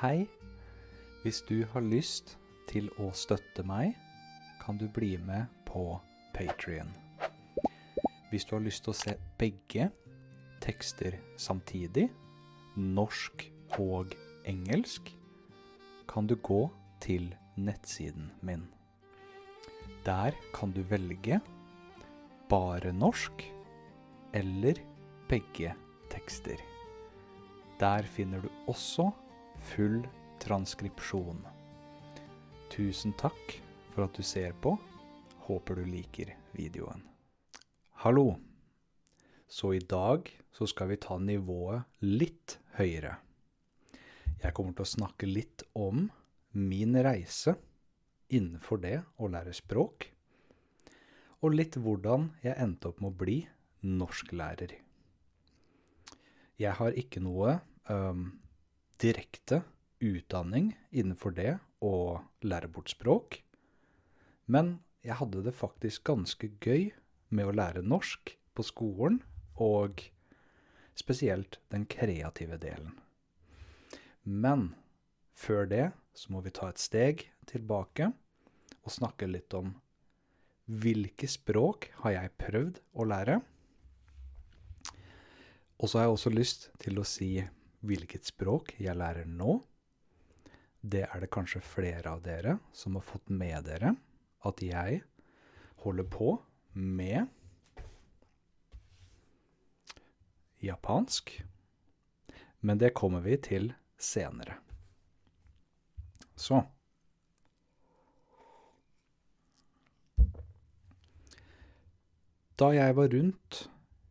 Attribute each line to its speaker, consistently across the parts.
Speaker 1: Hei, hvis du har lyst til å støtte meg, kan du bli med på Patreon. Hvis du har lyst til å se begge tekster samtidig, norsk og engelsk, kan du gå til nettsiden min. Der kan du velge bare norsk eller begge tekster. Der finner du også full transkripsjon. Tusen takk for at du ser på. Håper du liker videoen. Hallo! Så i dag så skal vi ta nivået litt høyere. Jeg kommer til å snakke litt om min reise innenfor det å lære språk, og litt hvordan jeg endte opp med å bli norsklærer. Jeg har ikke noe direkte utdanning innenfor det å lære bort språk, men jeg hadde det faktisk ganske gøy med å lære norsk på skolen, og spesielt den kreative delen. Men før det så må vi ta et steg tilbake og snakke litt om hvilke språk har jeg prøvd å lære. Og så har jeg også lyst til å si hvilket språk jeg lærer nå. Det er det kanskje flere av dere som har fått med dere at jeg holder på med japansk, men det kommer vi til senere. Så. Da jeg var rundt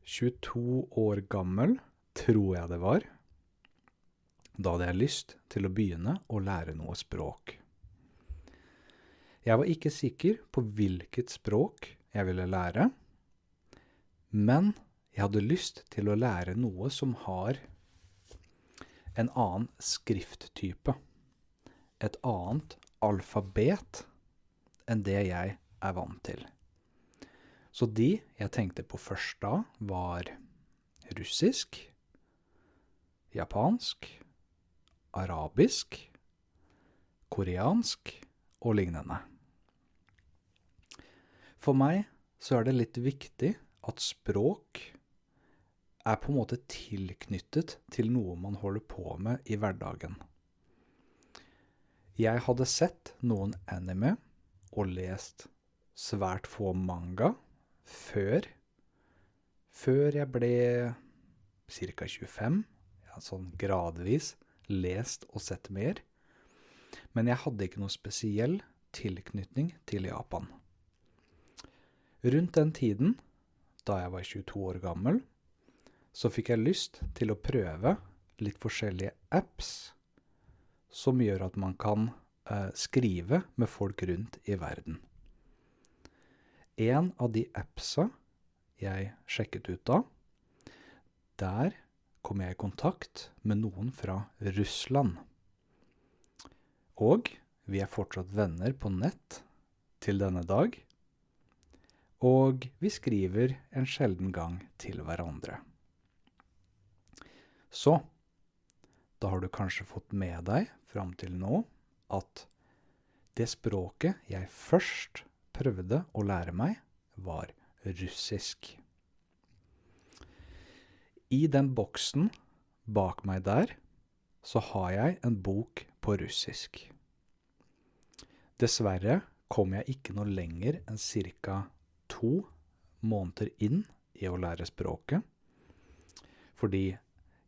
Speaker 1: 22 år gammel, tror jeg det var, da hadde jeg lyst til å begynne å lære noe språk. Jeg var ikke sikker på hvilket språk jeg ville lære, men jeg hadde lyst til å lære noe som har en annen skrifttype, et annet alfabet enn det jeg er vant til. Så de jeg tenkte på først da var russisk, japansk, arabisk, koreansk og lignende. For meg så er det litt viktig at språk er på en måte tilknyttet til noe man holder på med i hverdagen. Jeg hadde sett noen anime og lest svært få manga før jeg ble ca. 25, sånn gradvis lest og sett mer, men jeg hadde ikke noe spesiell tilknytning til Japan. Rundt den tiden, da jeg var 22 år gammel, så fikk jeg lyst til å prøve litt forskjellige apps som gjør at man kan skrive med folk rundt i verden. En av de appsa jeg sjekket ut da, der kom jeg i kontakt med noen fra Russland. Og vi er fortsatt venner på nett til denne dag, og vi skriver en sjelden gang til hverandre. Så, da har du kanskje fått med deg fram til nå at det språket jeg først prøvde å lære meg var russisk. I den boksen bak meg der så har jeg en bok på russisk. Dessverre kom jeg ikke noe lenger enn ca. 2 måneder inn i å lære språket, fordi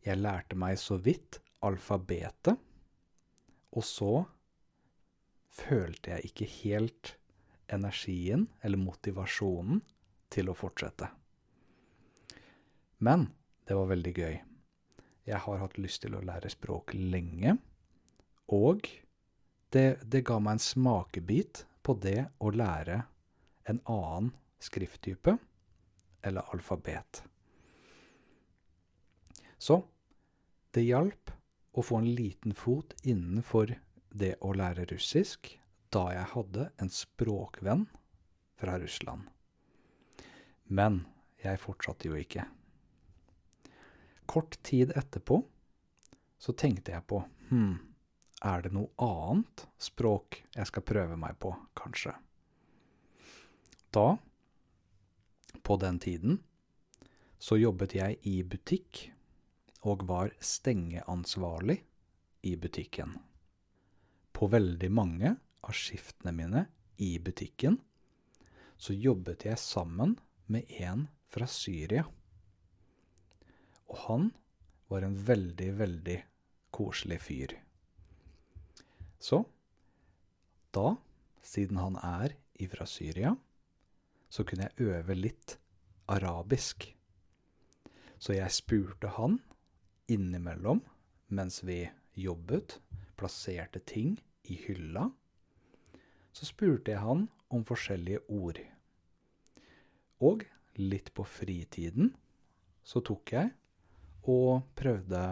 Speaker 1: jeg lærte meg så vidt alfabetet, og så følte jeg ikke helt energien eller motivasjonen til å fortsette. Men det var veldig gøy. Jeg har hatt lyst til å lære språk lenge, og det ga meg en smakebit på det å lære en annen skrifttype eller alfabet. Så det hjalp å få en liten fot innenfor det å lære russisk da jeg hadde en språkvenn fra Russland. Men jeg fortsatte jo ikke. Kort tid etterpå så tenkte jeg på, det noe annet språk jeg skal prøve meg på, kanskje? Da, på den tiden, så jobbet jeg i butikk og var stengeansvarlig i butikken. På veldig mange av skiftene mine i butikken så jobbet jeg sammen med en fra Syria. Og han var en veldig, veldig koselig fyr. Så, da, siden han ifra Syria, så kunne jeg øve litt arabisk. Så jeg spurte han innimellom, mens vi jobbet, plasserte ting i hylla, så spurte jeg han om forskjellige ord. Og litt på fritiden så tok jeg og prøvde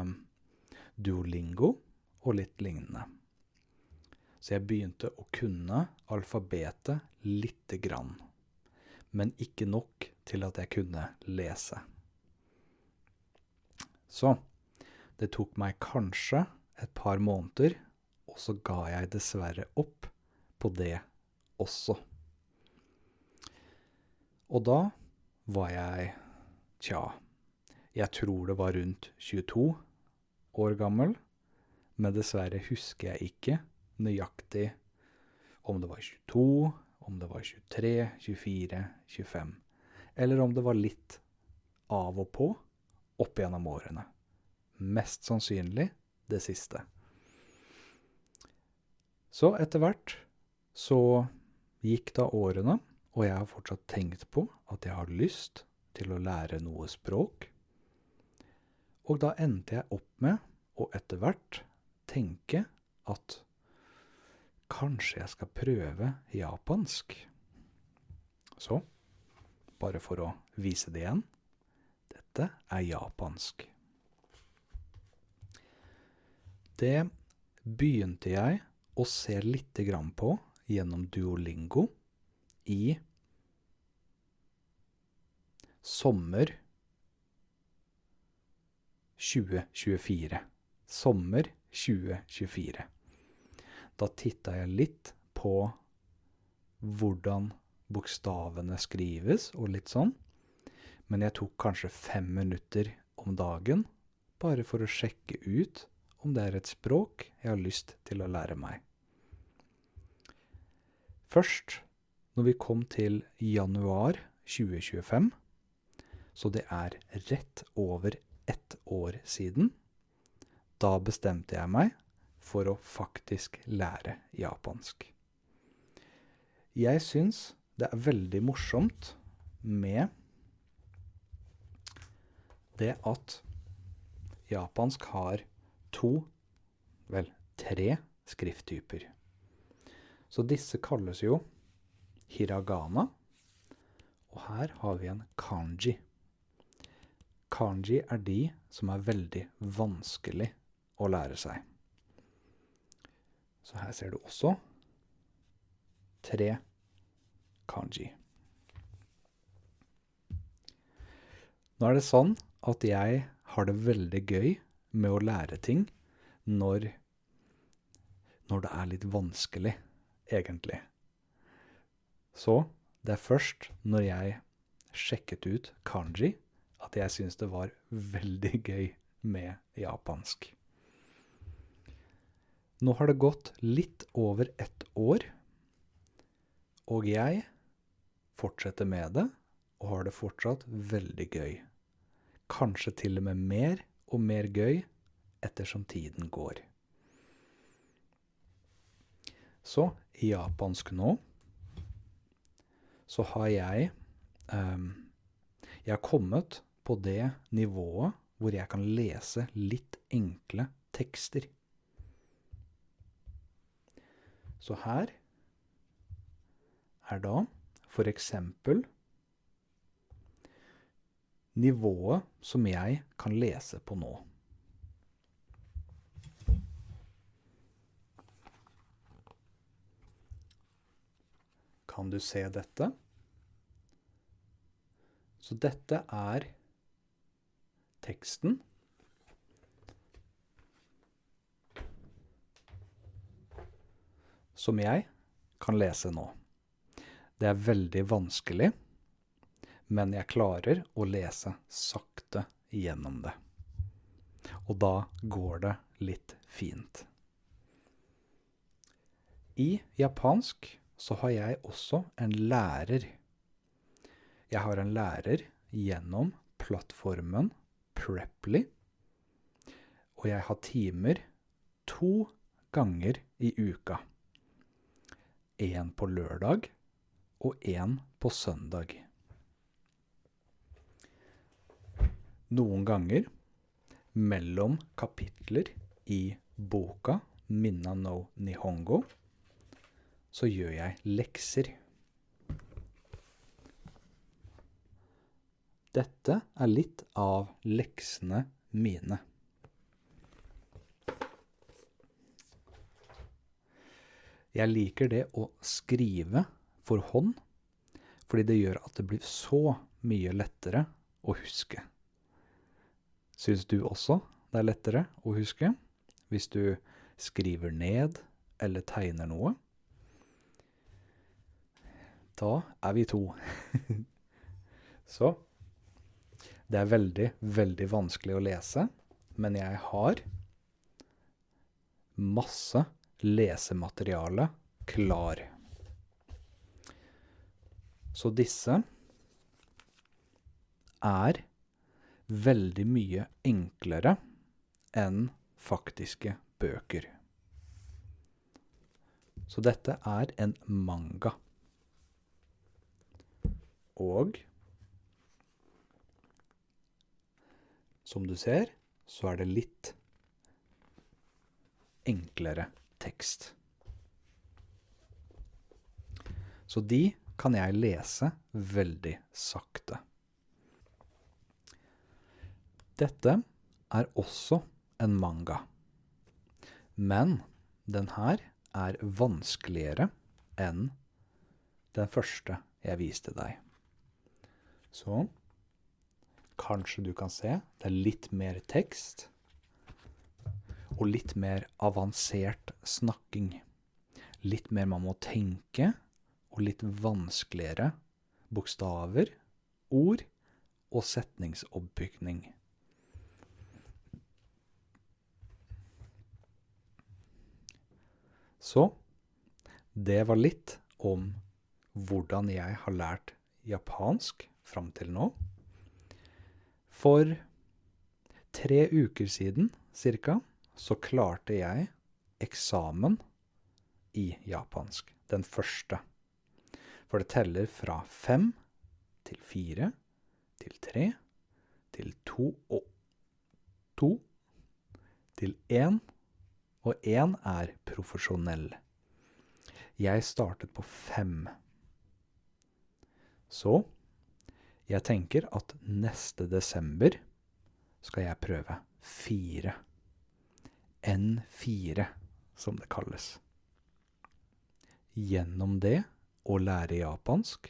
Speaker 1: Duolingo og litt lignende. Så jeg begynte å kunne alfabetet lite grann, men ikke nok til at jeg kunne lese. Så det tok meg kanskje et par måneder, og så ga jeg dessverre opp på det også. Og da var jeg, jeg tror det var rundt 22 år gammel, men dessverre husker jeg ikke nøyaktig om det var 22, om det var 23, 24, 25, eller om det var litt av og på opp gjennom årene. Mest sannsynlig det siste. Så etter hvert så gikk da årene, og jeg har fortsatt tenkt på at jeg har lyst til å lære noe språk. Og da endte jeg opp med å etter hvert tenke at kanskje jeg skal prøve japansk. Så, bare for å vise det igjen, dette japansk. Det begynte jeg å se litt grann på gjennom Duolingo i sommer 2024. Sommer 2024. Da tittet jeg litt på hvordan bokstavene skrives og litt sånn, men jeg tok kanskje 5 minutter om dagen bare for å sjekke ut om det et språk jeg har lyst til å lære meg. Først, når vi kom til januar 2025, så det rett over 1 år siden, da bestemte jeg meg for å faktisk lære japansk. Jeg synes det veldig morsomt med det at japansk har 3 skrifttyper. Så disse kalles jo hiragana, og her har vi en kanji. Kanji de som veldig vanskelig å lære seg. Så her ser du også 3 kanji. Nå det sånn at jeg har det veldig gøy med å lære ting når det litt vanskelig, egentlig. Så det først når jeg sjekket ut kanji at jeg synes det var veldig gøy med japansk. Nå har det gått litt over 1 år, og jeg fortsetter med det, og har det fortsatt veldig gøy. Kanskje til og med mer og mer gøy ettersom tiden går. Så i japansk nå, så har jeg har kommet på det nivået hvor jeg kan lese litt enkle tekster. Så her da for eksempel nivået som jeg kan lese på nå. Kan du se dette? Så dette teksten. som jeg kan lese nå. Det er veldig vanskelig, men jeg klarer å lese sakte gjennom det. Og da går det litt fint. I japansk så har jeg også en lærer. Jeg har en lærer gjennom plattformen Preply, og jeg har timer 2 ganger i uka. En på lørdag og en på søndag. Noen ganger mellom kapitler i boka Minna no Nihongo så gjør jeg lekser. Dette er litt av leksene mine. Jeg liker det å skrive for hånd, fordi det gjør at det blir så mye lettere å huske. Synes du også det er lettere å huske hvis du skriver ned eller tegner noe? Da er vi 2. Så det er veldig, veldig vanskelig å lese, men jeg har masse lesemateriale klar. Så disse er veldig mye enklere enn faktiske bøker. Så dette er en manga. Og som du ser, så er det litt enklere tekst. Så de kan jeg lese veldig sakte. Dette er også en manga. Men den her er vanskeligere enn den første jeg viste deg. Så kanskje du kan se, det er litt mer tekst og litt mer avansert snakking. Litt mer man må tenke, og litt vanskeligere bokstaver, ord og setningsoppbygning. Så det var litt om hvordan jeg har lært japansk fram til nå. For 3 uker siden, cirka, så klarte jeg eksamen i japansk, den første. For det teller fra 5 til 4, til 3, til 2 og 2, til 1, og 1 er profesjonell. Jeg startet på 5. Så jeg tenker at neste desember skal jeg prøve 4. N4, som det kalles. Gjennom det å lære japansk,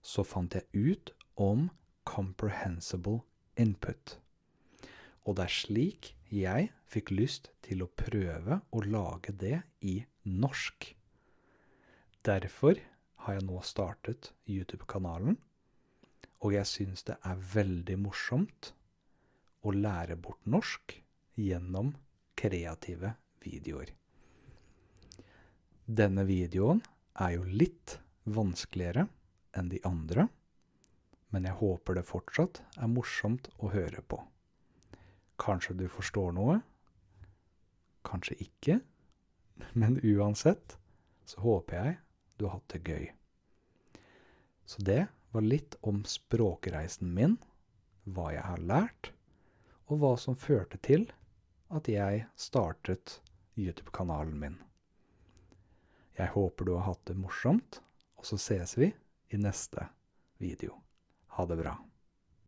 Speaker 1: så fant jeg ut om comprehensible input. Og det er slik jeg fikk lyst til å prøve å lage det i norsk. Derfor har jeg nå startet YouTube-kanalen, og jeg synes det er veldig morsomt å lære bort norsk gjennom kreative videoer. Denne videoen er jo litt vanskeligere enn de andre, men jeg håper det fortsatt er morsomt å høre på. Kanskje du forstår noe, kanskje ikke, men uansett så håper jeg du har hatt det gøy. Så det var litt om språkreisen min, hva jeg har lært, og hva som førte til at jeg startet YouTube-kanalen min. Jeg håper du har hatt det morsomt, og så ses vi i neste video. Ha det bra.